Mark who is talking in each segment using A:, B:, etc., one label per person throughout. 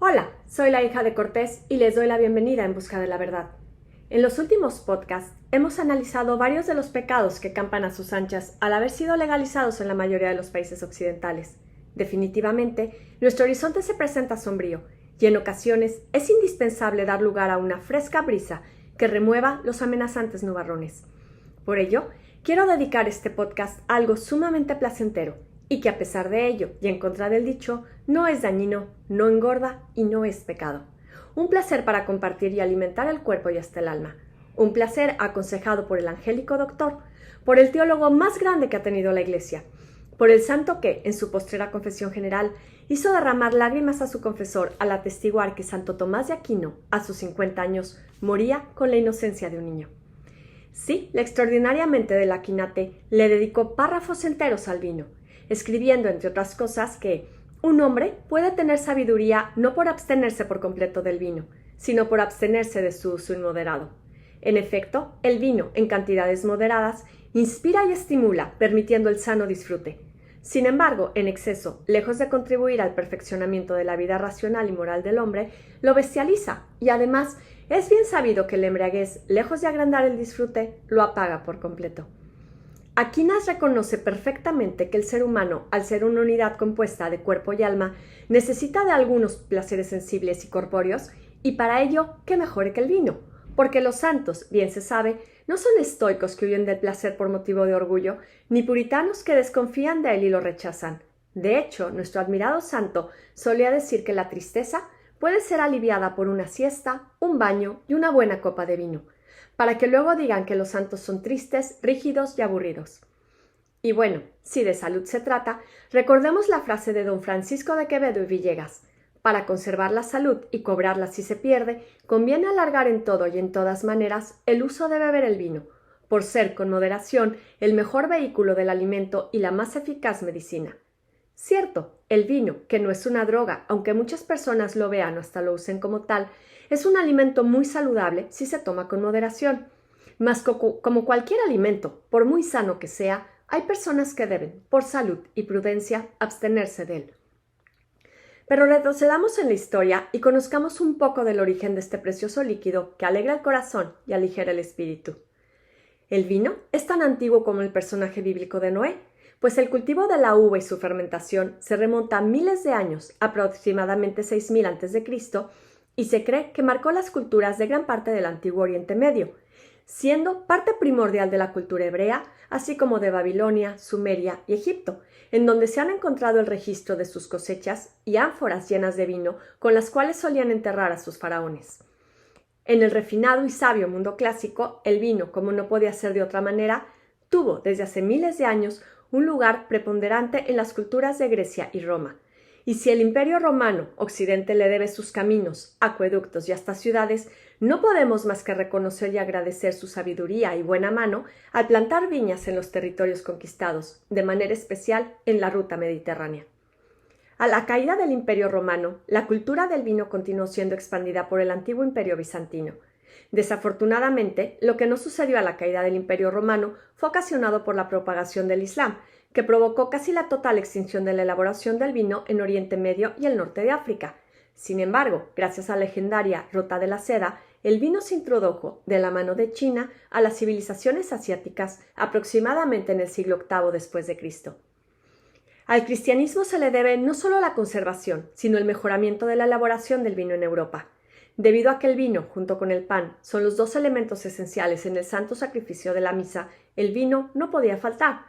A: Hola, soy la hija de Cortés y les doy la bienvenida en Busca de la Verdad. En los últimos podcasts hemos analizado varios de los pecados que campan a sus anchas al haber sido legalizados en la mayoría de los países occidentales. Definitivamente, nuestro horizonte se presenta sombrío y en ocasiones es indispensable dar lugar a una fresca brisa que remueva los amenazantes nubarrones. Por ello, quiero dedicar este podcast a algo sumamente placentero y que a pesar de ello y en contra del dicho, no es dañino, no engorda y no es pecado. Un placer para compartir y alimentar el cuerpo y hasta el alma. Un placer aconsejado por el angélico doctor, por el teólogo más grande que ha tenido la Iglesia, por el santo que, en su postrera confesión general, hizo derramar lágrimas a su confesor al atestiguar que Santo Tomás de Aquino, a sus 50 años, moría con la inocencia de un niño. Sí, la extraordinaria mente del Aquinate le dedicó párrafos enteros al vino, escribiendo, entre otras cosas, que un hombre puede tener sabiduría no por abstenerse por completo del vino, sino por abstenerse de su uso inmoderado. En efecto, el vino, en cantidades moderadas, inspira y estimula, permitiendo el sano disfrute. Sin embargo, en exceso, lejos de contribuir al perfeccionamiento de la vida racional y moral del hombre, lo bestializa y además es bien sabido que la embriaguez, lejos de agrandar el disfrute, lo apaga por completo. Aquinas reconoce perfectamente que el ser humano, al ser una unidad compuesta de cuerpo y alma, necesita de algunos placeres sensibles y corpóreos, y para ello, ¿qué mejor que el vino? Porque los santos, bien se sabe, no son estoicos que huyen del placer por motivo de orgullo, ni puritanos que desconfían de él y lo rechazan. De hecho, nuestro admirado santo solía decir que la tristeza puede ser aliviada por una siesta, un baño y una buena copa de vino, para que luego digan que los santos son tristes, rígidos y aburridos. Y bueno, si de salud se trata, recordemos la frase de don Francisco de Quevedo y Villegas: para conservar la salud y cobrarla si se pierde, conviene alargar en todo y en todas maneras el uso de beber el vino, por ser con moderación el mejor vehículo del alimento y la más eficaz medicina. Cierto, el vino, que no es una droga, aunque muchas personas lo vean o hasta lo usen como tal, es un alimento muy saludable si se toma con moderación. Mas como cualquier alimento, por muy sano que sea, hay personas que deben, por salud y prudencia, abstenerse de él. Pero retrocedamos en la historia y conozcamos un poco del origen de este precioso líquido que alegra el corazón y aligera el espíritu. El vino es tan antiguo como el personaje bíblico de Noé, pues el cultivo de la uva y su fermentación se remonta a miles de años, aproximadamente 6000 a.C., y se cree que marcó las culturas de gran parte del antiguo Oriente Medio, siendo parte primordial de la cultura hebrea, así como de Babilonia, Sumeria y Egipto, en donde se han encontrado el registro de sus cosechas y ánforas llenas de vino con las cuales solían enterrar a sus faraones. En el refinado y sabio mundo clásico, el vino, como no podía ser de otra manera, tuvo desde hace miles de años un lugar preponderante en las culturas de Grecia y Roma. Y si el Imperio Romano, Occidente, le debe sus caminos, acueductos y hasta ciudades, no podemos más que reconocer y agradecer su sabiduría y buena mano al plantar viñas en los territorios conquistados, de manera especial en la ruta mediterránea. A la caída del Imperio Romano, la cultura del vino continuó siendo expandida por el antiguo Imperio Bizantino. Desafortunadamente, lo que no sucedió a la caída del Imperio Romano fue ocasionado por la propagación del Islam, que provocó casi la total extinción de la elaboración del vino en Oriente Medio y el norte de África. Sin embargo, gracias a la legendaria Ruta de la Seda, el vino se introdujo, de la mano de China, a las civilizaciones asiáticas aproximadamente en el siglo VIII después de Cristo. Al cristianismo se le debe no solo la conservación, sino el mejoramiento de la elaboración del vino en Europa. Debido a que el vino, junto con el pan, son los dos elementos esenciales en el santo sacrificio de la misa, el vino no podía faltar.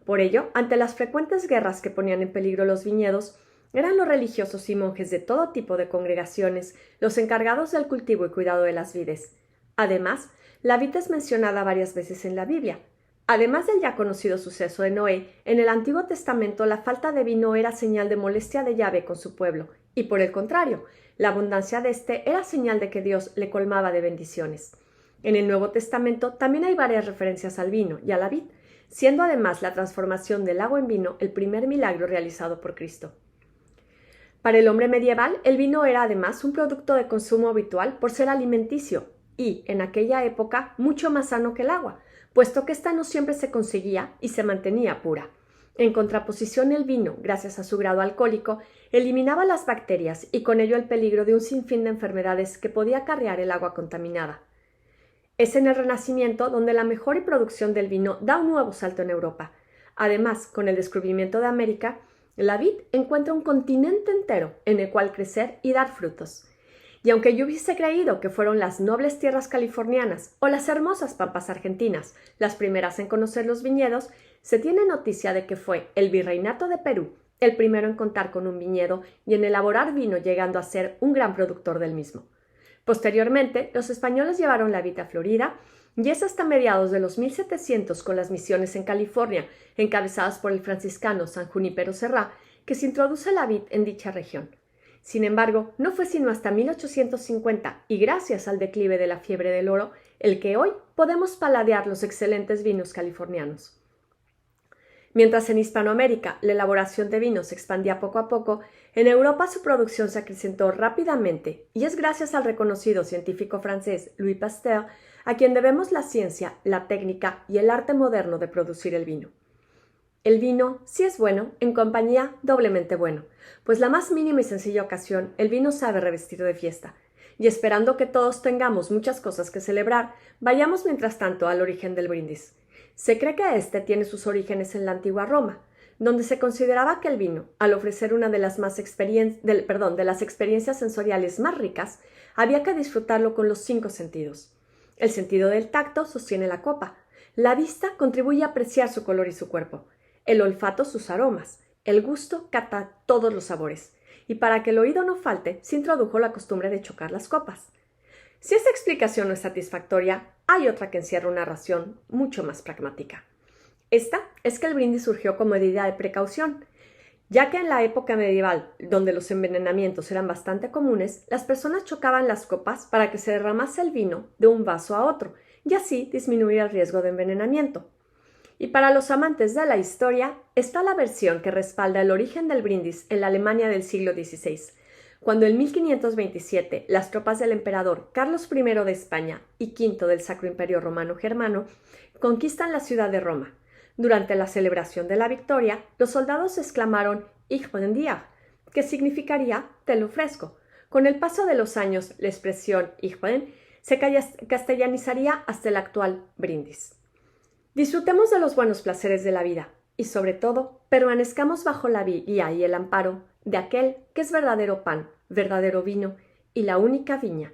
A: Por ello, ante las frecuentes guerras que ponían en peligro los viñedos, eran los religiosos y monjes de todo tipo de congregaciones los encargados del cultivo y cuidado de las vides. Además, la vid es mencionada varias veces en la Biblia. Además del ya conocido suceso de Noé, en el Antiguo Testamento la falta de vino era señal de molestia de Yahvé con su pueblo, y por el contrario, la abundancia de éste era señal de que Dios le colmaba de bendiciones. En el Nuevo Testamento también hay varias referencias al vino y a la vid, siendo además la transformación del agua en vino el primer milagro realizado por Cristo. Para el hombre medieval, el vino era además un producto de consumo habitual por ser alimenticio y, en aquella época, mucho más sano que el agua, puesto que ésta no siempre se conseguía y se mantenía pura. En contraposición, el vino, gracias a su grado alcohólico, eliminaba las bacterias y con ello el peligro de un sinfín de enfermedades que podía acarrear el agua contaminada. Es en el Renacimiento donde la mejora y producción del vino da un nuevo salto en Europa. Además, con el descubrimiento de América, la vid encuentra un continente entero en el cual crecer y dar frutos. Y aunque yo hubiese creído que fueron las nobles tierras californianas o las hermosas pampas argentinas las primeras en conocer los viñedos, se tiene noticia de que fue el Virreinato de Perú el primero en contar con un viñedo y en elaborar vino, llegando a ser un gran productor del mismo. Posteriormente, los españoles llevaron la vid a Florida y es hasta mediados de los 1700, con las misiones en California, encabezadas por el franciscano San Junípero Serra, que se introduce la vid en dicha región. Sin embargo, no fue sino hasta 1850, y gracias al declive de la fiebre del oro, el que hoy podemos paladear los excelentes vinos californianos. Mientras en Hispanoamérica la elaboración de vino se expandía poco a poco, en Europa su producción se acrecentó rápidamente, y es gracias al reconocido científico francés Louis Pasteur a quien debemos la ciencia, la técnica y el arte moderno de producir el vino. El vino, si es bueno, en compañía doblemente bueno, pues la más mínima y sencilla ocasión el vino sabe revestir de fiesta, y esperando que todos tengamos muchas cosas que celebrar, vayamos mientras tanto al origen del brindis. Se cree que éste tiene sus orígenes en la antigua Roma, donde se consideraba que el vino, al ofrecer una de las experiencias sensoriales más ricas, había que disfrutarlo con los 5 sentidos. El sentido del tacto sostiene la copa, la vista contribuye a apreciar su color y su cuerpo, el olfato sus aromas, el gusto cata todos los sabores, y para que el oído no falte, se introdujo la costumbre de chocar las copas. Si esta explicación no es satisfactoria, hay otra que encierra una razón mucho más pragmática. Esta es que el brindis surgió como medida de precaución, ya que en la época medieval, donde los envenenamientos eran bastante comunes, las personas chocaban las copas para que se derramase el vino de un vaso a otro, y así disminuir el riesgo de envenenamiento. Y para los amantes de la historia, está la versión que respalda el origen del brindis en la Alemania del siglo XVI, cuando en 1527 las tropas del emperador Carlos I de España y V del Sacro Imperio Romano Germano conquistan la ciudad de Roma. Durante la celebración de la victoria, los soldados exclamaron Ich bin dir, que significaría te lo ofrezco. Con el paso de los años, la expresión Ich bin se castellanizaría hasta el actual brindis. Disfrutemos de los buenos placeres de la vida y, sobre todo, permanezcamos bajo la guía y el amparo de aquel que es verdadero pan, verdadero vino y la única viña,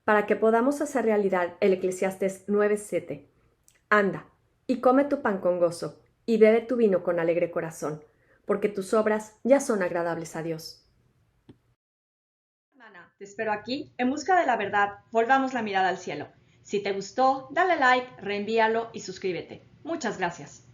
A: para que podamos hacer realidad el Eclesiastés 9:7. Anda, y come tu pan con gozo, y bebe tu vino con alegre corazón, porque tus obras ya son agradables a Dios. Te espero aquí, en busca de la verdad, volvamos la mirada al cielo. Si te gustó, dale like, reenvíalo y suscríbete. Muchas gracias.